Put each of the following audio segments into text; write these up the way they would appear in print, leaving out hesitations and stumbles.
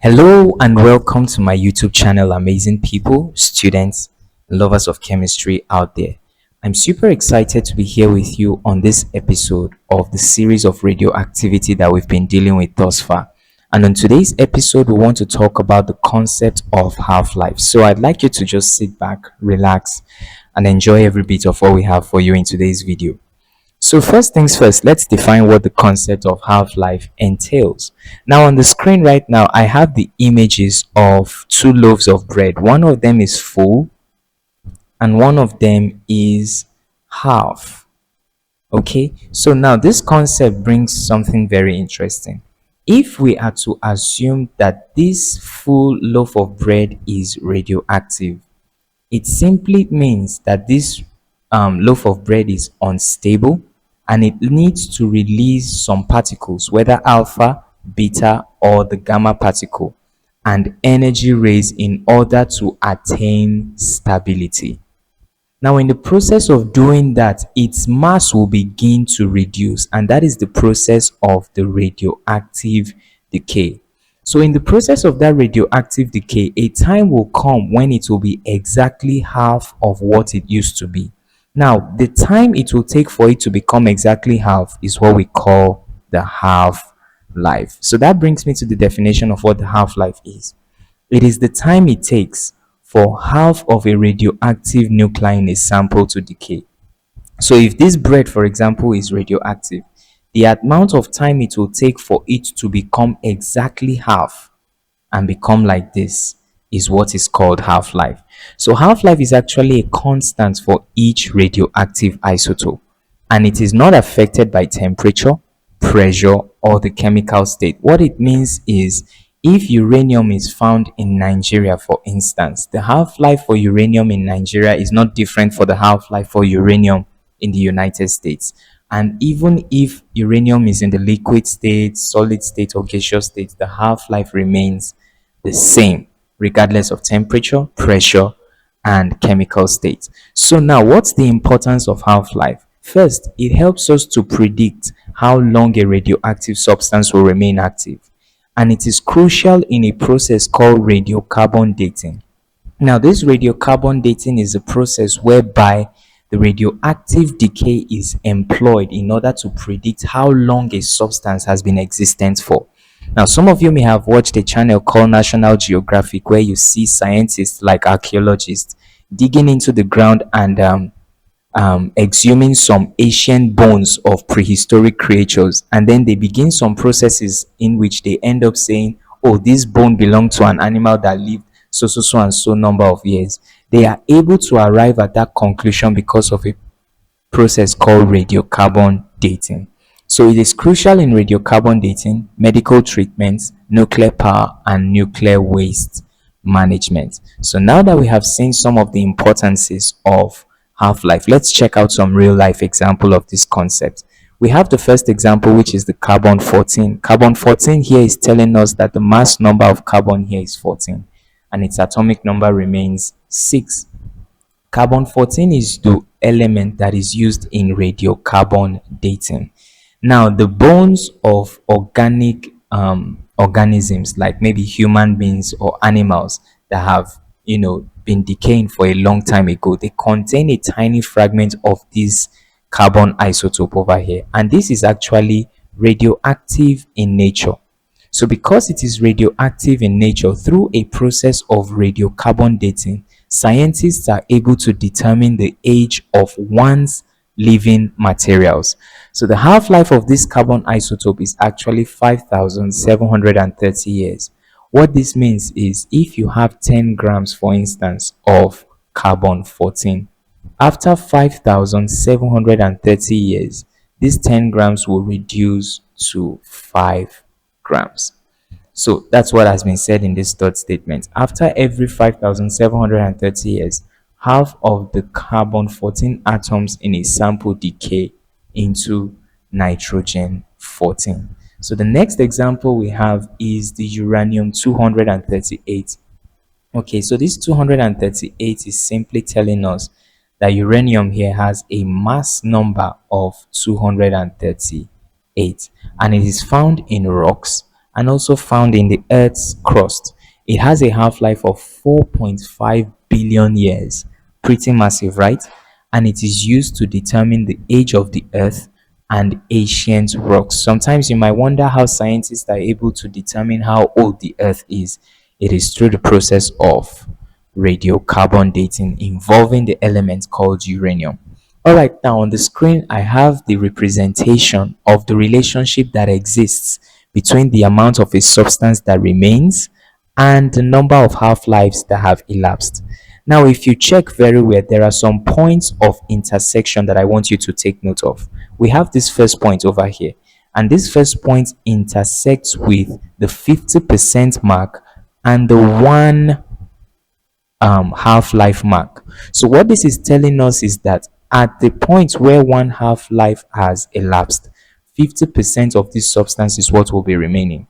Hello and welcome to my YouTube channel, amazing people, students, lovers of chemistry out there. I'm super excited to be here with you on this episode of the series of radioactivity that we've been dealing with thus far. And on today's episode, we want to talk about the concept of half-life. So I'd like you to just sit back, relax, and enjoy every bit of what we have for you in today's video. So first things first, let's define what the concept of half-life entails. Now on the screen right now, I have the images of two loaves of bread. One of them is full and one of them is half. Okay, so now this concept brings something very interesting. If we are to assume that this full loaf of bread is radioactive, it simply means that this loaf of bread is unstable and it needs to release some particles, whether alpha, beta, or the gamma particle, and energy rays in order to attain stability. Now, in the process of doing that, its mass will begin to reduce, and that is the process of the radioactive decay. So, in the process of that radioactive decay, a time will come when it will be exactly half of what it used to be. Now, the time it will take for it to become exactly half is what we call the half life. So, that brings me to the definition of what the half life is. It is the time it takes for half of a radioactive nuclei in a sample to decay. So if this bread, for example, is radioactive, the amount of time it will take for it to become exactly half and become like this is what is called half-life. So half-life is actually a constant for each radioactive isotope, and it is not affected by temperature, pressure, or the chemical state. What it means is if uranium is found in Nigeria, for instance, the half-life for uranium in Nigeria is not different for the half-life for uranium in the United States. And even if uranium is in the liquid state, solid state, or gaseous state, the half-life remains the same regardless of temperature, pressure, and chemical state. So now, what's the importance of half-life? First, it helps us to predict how long a radioactive substance will remain active, and it is crucial in a process called radiocarbon dating. Now, this radiocarbon dating is a process whereby the radioactive decay is employed in order to predict how long a substance has been existent for. Now, some of you may have watched a channel called National Geographic where you see scientists like archaeologists digging into the ground and exhuming some ancient bones of prehistoric creatures, and then they begin some processes in which they end up saying, oh, this bone belonged to an animal that lived so and so number of years. They are able to arrive at that conclusion because of a process called radiocarbon dating. So it is crucial in radiocarbon dating, medical treatments, nuclear power, and nuclear waste management. So now that we have seen some of the importances of half-life, let's check out some real-life example of this concept. We have the first example, which is the carbon 14. Carbon 14 here is telling us that the mass number of carbon here is 14 and its atomic number remains 6. Carbon 14 is the element that is used in radiocarbon dating. Now, the bones of organic organisms, like maybe human beings or animals that have, been decaying for a long time ago, they contain a tiny fragment of this carbon isotope over here, and this is actually radioactive in nature. So because it is radioactive in nature, through a process of radiocarbon dating, scientists are able to determine the age of one's living materials. So the half-life of this carbon isotope is actually 5,730 years. What this means is if you have 10 grams, for instance, of carbon 14, after 5,730 years, these 10 grams will reduce to 5 grams. So that's what has been said in this third statement. After every 5,730 years, half of the carbon 14 atoms in a sample decay into nitrogen 14. So the next example we have is the uranium 238. Okay, so this 238 is simply telling us that uranium here has a mass number of 238, and it is found in rocks, and also found in the Earth's crust. It has a half-life of 4.5 billion years. Pretty massive, right? And it is used to determine the age of the Earth and ancient rocks. Sometimes you might wonder how scientists are able to determine how old the Earth is. It is through the process of radiocarbon dating involving the element called uranium. All right, now on the screen, I have the representation of the relationship that exists between the amount of a substance that remains and the number of half-lives that have elapsed. Now, if you check very well, there are some points of intersection that I want you to take note of. We have this first point over here, and this first point intersects with the 50% mark and the one half-life mark. So what this is telling us is that at the point where one half-life has elapsed, 50% of this substance is what will be remaining.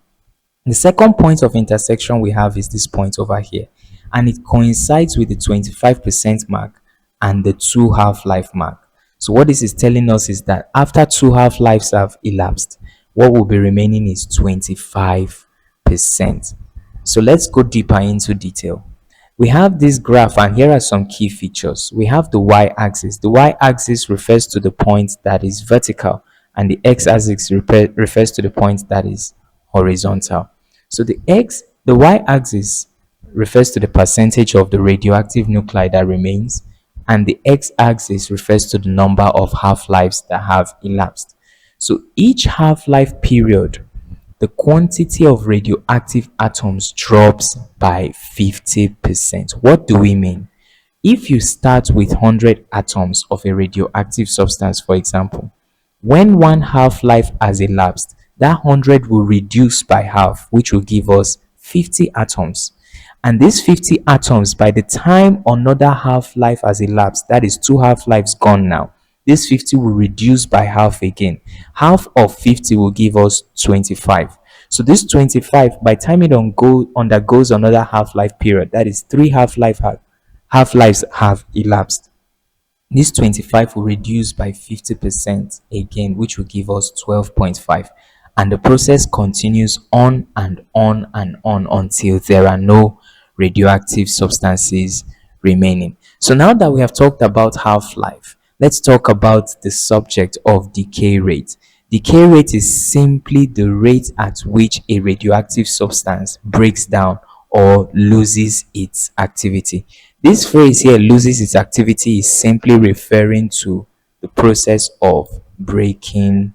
The second point of intersection we have is this point over here, and it coincides with the 25% mark and the two half-life mark. So what this is telling us is that after two half-lives have elapsed, what will be remaining is 25%. So let's go deeper into detail. We have this graph, and here are some key features. We have the y-axis. The y-axis refers to the point that is vertical, and the x-axis refers to the point that is horizontal. So the y-axis refers to the percentage of the radioactive nuclide that remains, and the x-axis refers to the number of half-lives that have elapsed. So each half-life period, the quantity of radioactive atoms drops by 50%. What do we mean? If you start with 100 atoms of a radioactive substance, for example, when one half-life has elapsed, that 100 will reduce by half, which will give us 50 atoms. And these 50 atoms, by the time another half-life has elapsed, that is two half-lives gone now, this 50 will reduce by half again. Half of 50 will give us 25. So this 25, by the time it undergoes another half-life period, that is three half-lives have elapsed. This 25 will reduce by 50% again, which will give us 12.5. And the process continues on and on and on until there are no radioactive substances remaining. So now that we have talked about half-life, let's talk about the subject of decay rate. Decay rate is simply the rate at which a radioactive substance breaks down or loses its activity. This phrase here, loses its activity, is simply referring to the process of breaking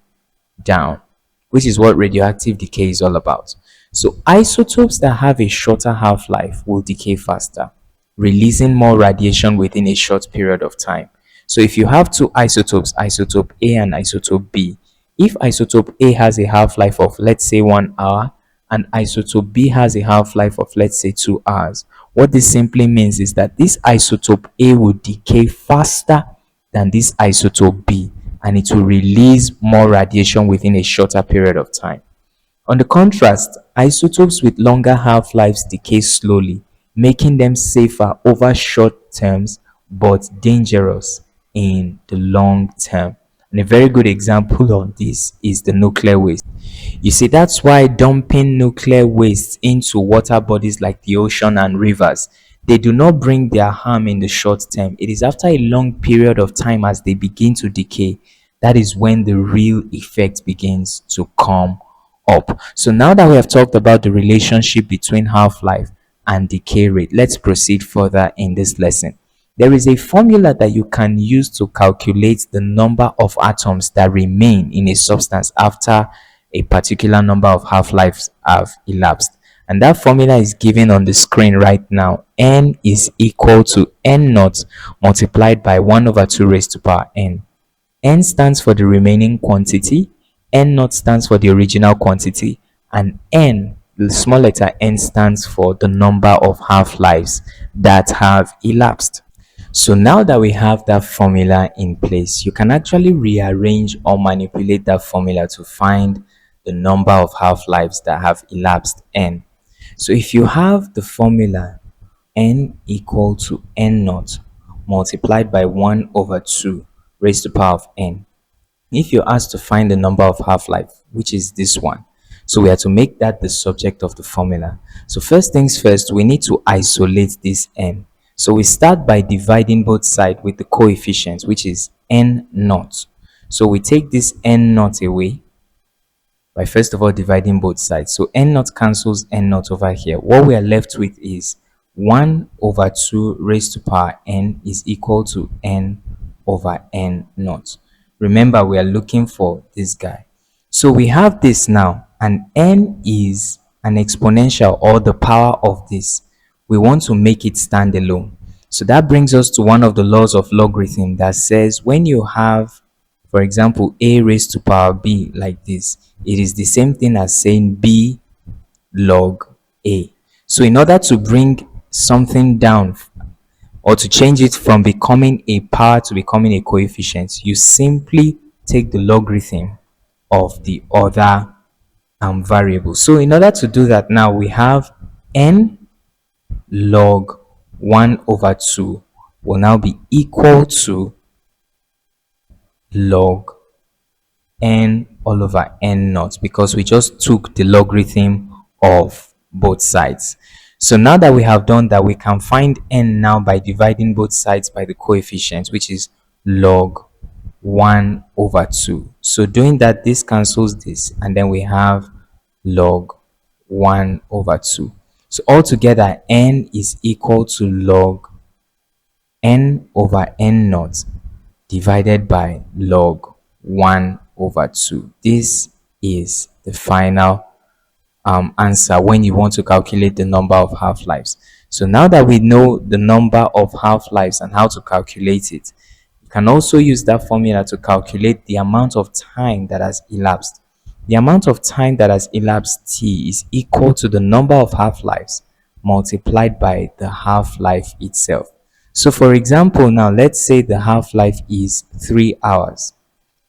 down, which is what radioactive decay is all about. So isotopes that have a shorter half-life will decay faster, releasing more radiation within a short period of time. So if you have two isotopes, isotope A and isotope B, if isotope A has a half-life of, let's say, 1 hour, and isotope B has a half-life of, let's say, 2 hours, what this simply means is that this isotope A will decay faster than this isotope B, and it will release more radiation within a shorter period of time. On the contrast, isotopes with longer half-lives decay slowly, making them safer over short terms but dangerous in the long term. And a very good example of this is the nuclear waste. You see, that's why dumping nuclear waste into water bodies like the ocean and rivers, they do not bring their harm in the short term. It is after a long period of time, as they begin to decay, that is when the real effect begins to come up. So now that we have talked about the relationship between half-life and decay rate, let's proceed further in this lesson. There is a formula that you can use to calculate the number of atoms that remain in a substance after a particular number of half-lives have elapsed. And that formula is given on the screen right now. N is equal to N naught multiplied by 1 over 2 raised to power N. N stands for the remaining quantity, N naught stands for the original quantity, and N, the small letter N, stands for the number of half-lives that have elapsed. So now that we have that formula in place, you can actually rearrange or manipulate that formula to find the number of half-lives that have elapsed, N. So if you have the formula N equal to N naught multiplied by 1 over 2 raised to the power of N, if you're asked to find the number of half-life, which is this one, So we have to make that the subject of the formula. So first things first, we need to isolate this n. So we start by dividing both sides with the coefficient, which is n naught. So we take this n naught away by first of all dividing both sides. So n naught cancels n naught over here. What we are left with is 1 over 2 raised to power n is equal to n over n naught. Remember, we are looking for this guy. So we have this now, and n is an exponential, or the power of this. We want to make it stand alone. So that brings us to one of the laws of logarithm that says when you have, for example, a raised to power b like this, it is the same thing as saying b log a. So in order to bring something down, or to change it from becoming a power to becoming a coefficient, you simply take the logarithm of the other variable. So in order to do that, now we have n log 1 over 2 will now be equal to log n all over n naught, because we just took the logarithm of both sides. So now that we have done that, we can find n now by dividing both sides by the coefficient, which is log 1 over 2. So doing that, this cancels this, and then we have log 1 over 2. So altogether, n is equal to log n over n naught divided by log 1 over 2. This is the final answer when you want to calculate the number of half-lives. So now that we know the number of half-lives and how to calculate it, you can also use that formula to calculate the amount of time that has elapsed. The amount of time that has elapsed t is equal to the number of half-lives multiplied by the half-life itself. So for example, now let's say the half-life is 3 hours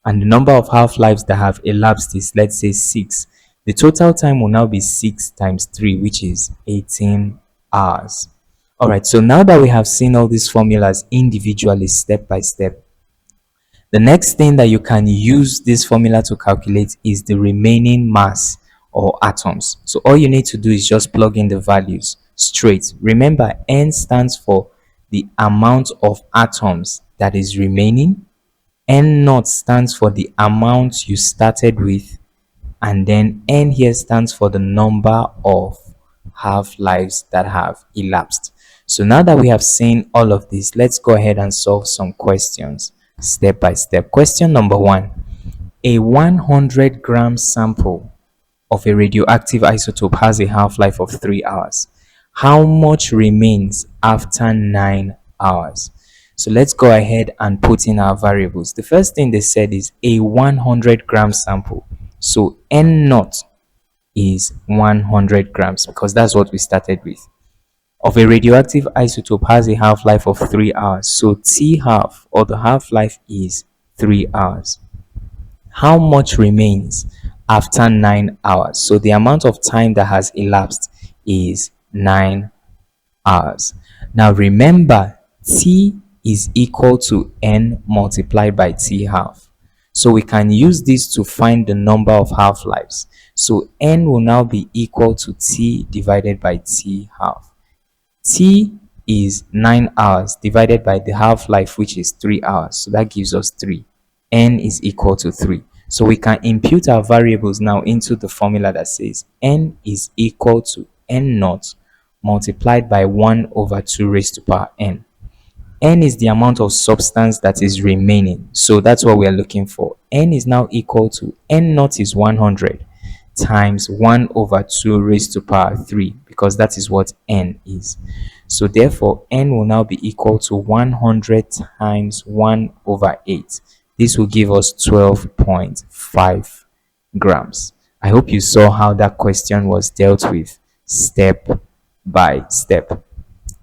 and the number of half-lives that have elapsed is, let's say, 6. The total time will now be 6 times 3, which is 18 hours. All right, so now that we have seen all these formulas individually, step by step, the next thing that you can use this formula to calculate is the remaining mass, or atoms. So all you need to do is just plug in the values straight. Remember, n stands for the amount of atoms that is remaining. N naught stands for the amount you started with, and then n here stands for the number of half-lives that have elapsed. So now that we have seen all of this, let's go ahead and solve some questions step by step. Question number 1. A 100-gram sample of a radioactive isotope has a half-life of 3 hours. How much remains after 9 hours? So let's go ahead and put in our variables. The first thing they said is a 100-gram sample. So n naught is 100 grams, because that's what we started with. Of a radioactive isotope has a half-life of 3 hours. So T half, or the half-life, is 3 hours. How much remains after 9 hours? So the amount of time that has elapsed is 9 hours. Now remember, T is equal to n multiplied by T half. So we can use this to find the number of half-lives. So n will now be equal to T divided by T half. T is 9 hours divided by the half-life, which is 3 hours. So that gives us 3. N is equal to 3. So we can impute our variables now into the formula that says n is equal to n naught multiplied by 1 over 2 raised to power n. N is the amount of substance that is remaining. So that's what we are looking for. N is now equal to n naught is 100 times 1 over 2 raised to power 3, because that is what n is. So therefore, n will now be equal to 100 times 1 over 8. This will give us 12.5 grams. I hope you saw how that question was dealt with step by step.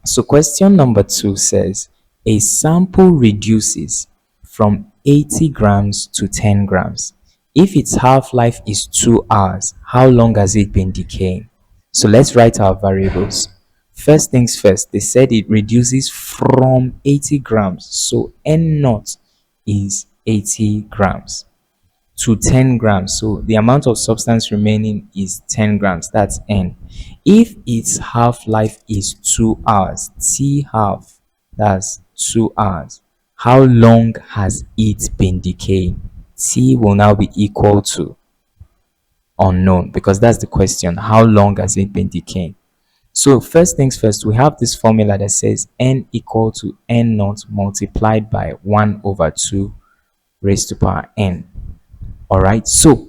So question number 2 says, a sample reduces from 80 grams to 10 grams. If its half-life is 2 hours, how long has it been decaying? So let's write our variables. First things first, they said it reduces from 80 grams. So n naught is 80 grams. to 10 grams. So the amount of substance remaining is 10 grams. That's N. If its half-life is 2 hours, T half, that's 2 hours. How long has it been decaying? T will now be equal to unknown, because that's the question. How long has it been decaying? So first things first, we have this formula that says N equal to N naught multiplied by 1 over 2 raised to power N. All right, so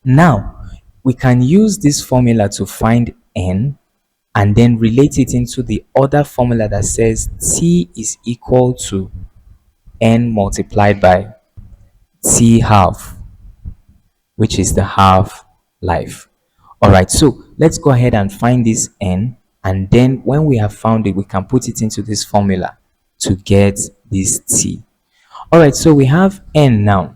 now we can use this formula to find N and then relate it into the other formula that says T is equal to N multiplied by T half, which is the half life. All right, so let's go ahead and find this N, and then when we have found it, we can put it into this formula to get this T. All right, so we have N now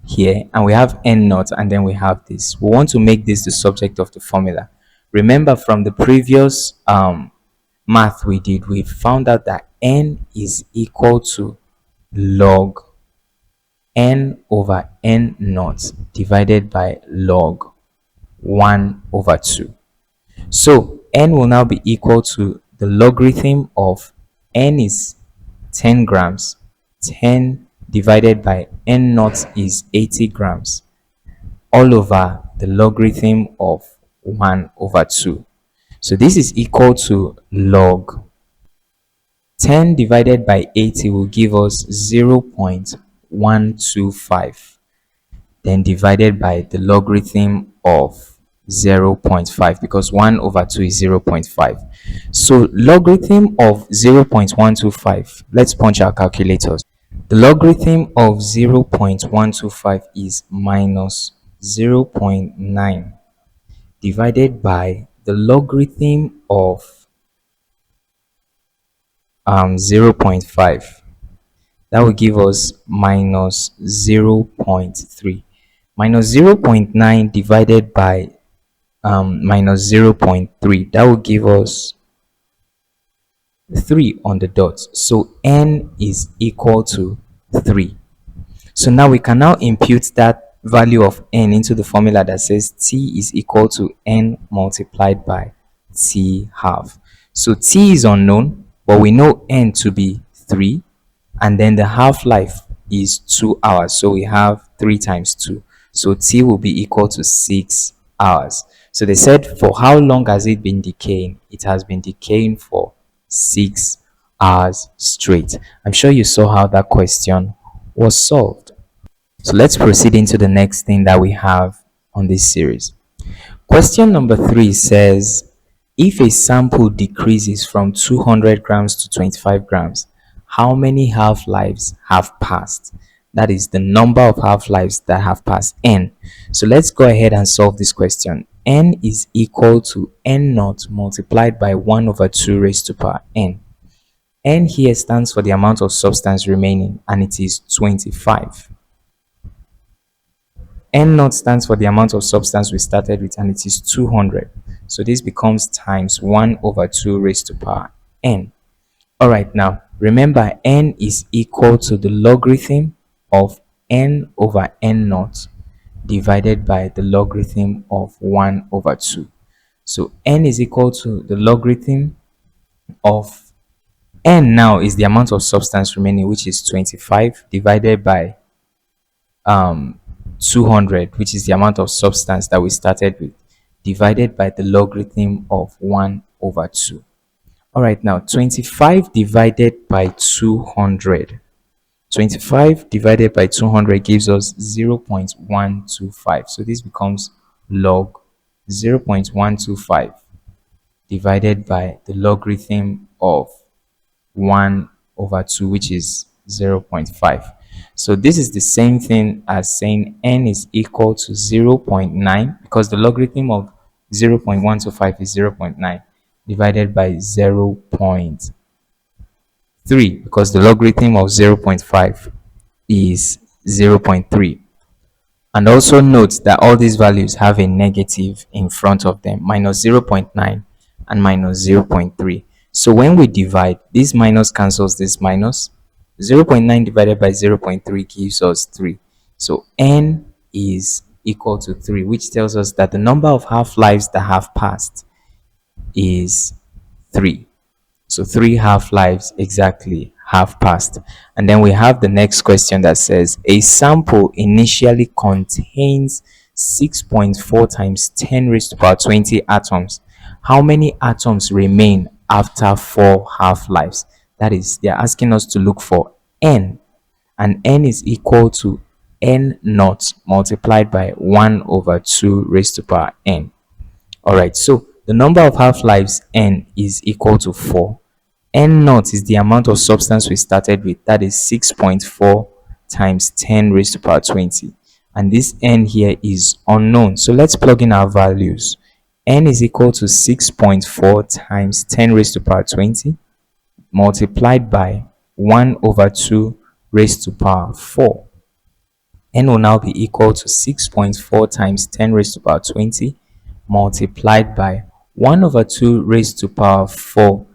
here, and we have N naught, and then we have this. We want to make this the subject of the formula. Remember from the previous math we did, we found out that N is equal to log N over N naught divided by log 1 over 2. So N will now be equal to the logarithm of N is 10 grams. 10 divided by N naught is 80 grams, all over the logarithm of 1 over 2. So this is equal to log 10 divided by 80 will give us 0.125, then divided by the logarithm of 0.5, because 1 over 2 is 0.5. So logarithm of 0.125, let's punch our calculators. The logarithm of 0.125 is minus 0.9 divided by the logarithm of 0.5. That will give us minus 0.3. Minus 0.9 divided by minus 0.3. That will give us 3 on the dot. So N is equal to 3. So now we can now impute that value of N into the formula that says T is equal to N multiplied by T half. So T is unknown, but we know N to be 3, and then the half-life is 2 hours. So we have 3 times 2. So T will be equal to 6 hours. So they said, for how long has it been decaying? It has been decaying for 6 hours straight. I'm sure you saw how that question was solved. So let's proceed into the next thing that we have on this series. Question number 3 says, if a sample decreases from 200 grams to 25 grams, how many half-lives have passed? That is the number of half-lives that have passed, N. So let's go ahead and solve this question. N is equal to N naught multiplied by 1 over 2 raised to power N. N here stands for the amount of substance remaining, and it is 25. N naught stands for the amount of substance we started with, and it is 200. So this becomes times 1 over 2 raised to power N. Alright, now remember N is equal to the logarithm of N over N naught divided by the logarithm of 1 over 2. So N is equal to the logarithm of N now is the amount of substance remaining, which is 25, divided by 200, which is the amount of substance that we started with, divided by the logarithm of 1 over 2. All right, now 25 divided by 200. 25 divided by 200 gives us 0.125. So this becomes log 0.125 divided by the logarithm of 1 over 2, which is 0.5. So this is the same thing as saying N is equal to 0.9, because the logarithm of 0.125 is 0.9 divided by 0.3, because the logarithm of 0.5 is 0.3. And also note that all these values have a negative in front of them, minus 0.9 and minus 0.3. So when we divide, this minus cancels this minus. 0.9 divided by 0.3 gives us 3. So n is equal to 3, which tells us that the number of half-lives that have passed is 3. So 3 half-lives exactly have passed. And then we have the next question that says a sample initially contains 6.4 times 10 raised to power 20 atoms. How many atoms remain after 4 half-lives? That is, they're asking us to look for n, and n is equal to n naught multiplied by 1 over 2 raised to power n. Alright, so the number of half-lives n is equal to 4. N naught is the amount of substance we started with, that is 6.4 times 10 raised to power 20. And this n here is unknown. So let's plug in our values. N is equal to 6.4 times 10 raised to power 20 multiplied by 1 over 2 raised to power 4. N will now be equal to 6.4 times 10 raised to power 20 multiplied by 1 over 2 raised to power 4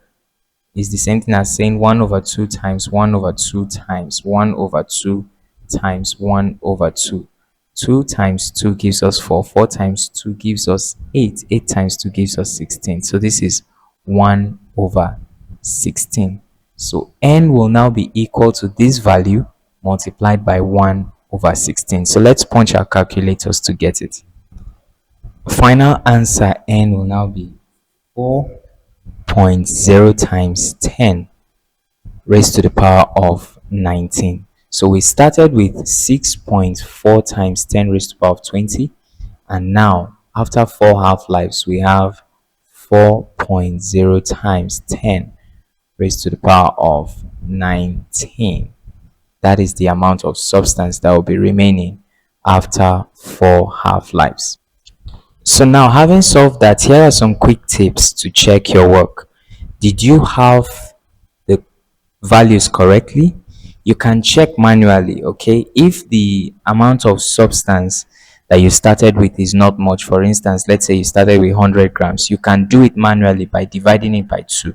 is the same thing as saying 1 over 2 times 1 over 2 times 1 over 2 times 1 over 2. 2 times 2 gives us 4. 4 times 2 gives us 8. 8 times 2 gives us 16. So this is 1 over 16. So n will now be equal to this value multiplied by 1 over 16. So let's punch our calculators to get it. Final answer n will now be 4.0 times 10 raised to the power of 19. So we started with 6.4 times 10 raised to the power of 20, and now after 4 half-lives we have 4.0 times 10 raised to the power of 19. That is the amount of substance that will be remaining after 4 half-lives. So now, having solved that, here are some quick tips to check your work. Did you have the values correctly? You can check manually, okay? If the amount of substance that you started with is not much, for instance, let's say you started with 100 grams, you can do it manually by dividing it by 2.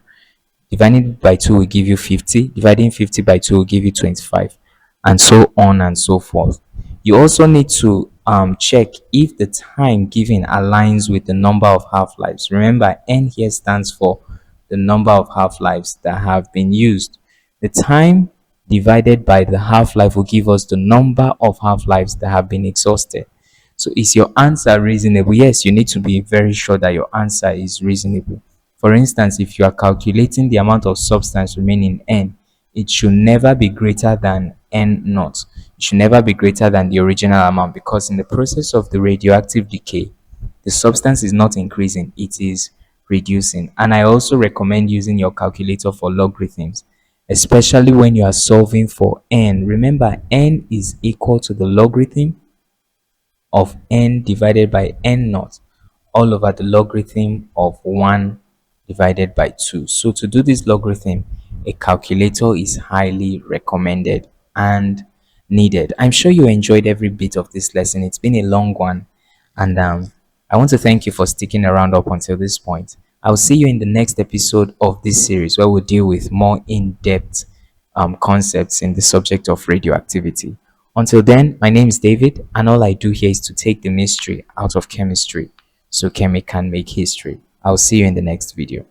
Dividing it by 2 will give you 50. Dividing 50 by 2 will give you 25, and so on and so forth. You also need to check if the time given aligns with the number of half-lives. Remember, n here stands for the number of half-lives that have been used. The time divided by the half-life will give us the number of half-lives that have been exhausted. So is your answer reasonable? Yes, you need to be very sure that your answer is reasonable. For instance, if you are calculating the amount of substance remaining in n, it should never be greater than n naught. It should never be greater than the original amount, because in the process of the radioactive decay, the substance is not increasing, it is reducing. And I also recommend using your calculator for logarithms, especially when you are solving for n. Remember, n is equal to the logarithm of n divided by n naught all over the logarithm of 1 divided by 2. So to do this logarithm, a calculator is highly recommended and needed. I'm sure you enjoyed every bit of this lesson. It's been a long one, and I want to thank you for sticking around up until this point. I'll see you in the next episode of this series, where we'll deal with more in-depth concepts in the subject of radioactivity. Until then, my name is David, and all I do here is to take the mystery out of chemistry so chemi can make history. I'll see you in the next video.